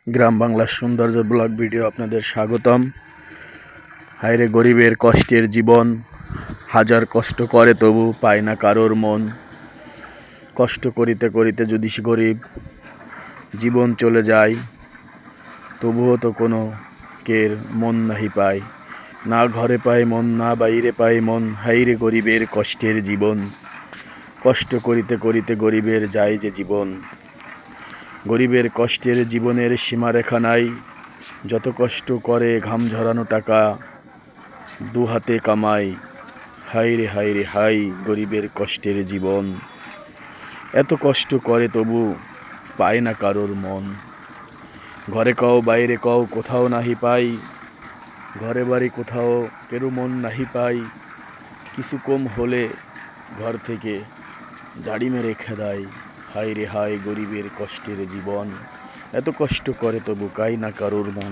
গ্রাম বাংলার সৌন্দর্য blog video আপনাদের স্বাগতম। হায়রে গরিবের কষ্টের জীবন, হাজার কষ্ট করে তবু পায় না কারোর মন। কষ্ট করিতে করিতে যদি সে গরিব জীবন চলে যায়, তবুও তো কোনো কের মন নাহি পায়। না ঘরে পায় মন, না বাইরে পায় মন। হায়রে গরিবের কষ্টের জীবন, কষ্ট করিতে করিতে গরিবের যায় যে জীবন। গরিবের কষ্টের জীবনের সীমারেখা নাই, যত কষ্ট করে ঘাম ঝরানো টাকা দু হাতে কামাই। হায় রে হায় রে হায় গরিবের কষ্টের জীবন, এত কষ্ট করে তবু পায় না কারোর মন। ঘরে কও বাইরে কও কোথাও নাহি পাই, ঘরে বাড়ি কোথাও কেরু মন নাহি পাই। কিছু কম হলে ঘর থেকে ঝাড়ি মেরে খেদাই। হায় রে হায় গরিবের কষ্টের জীবন, এত কষ্ট করে তবু পায় না কারোর মন।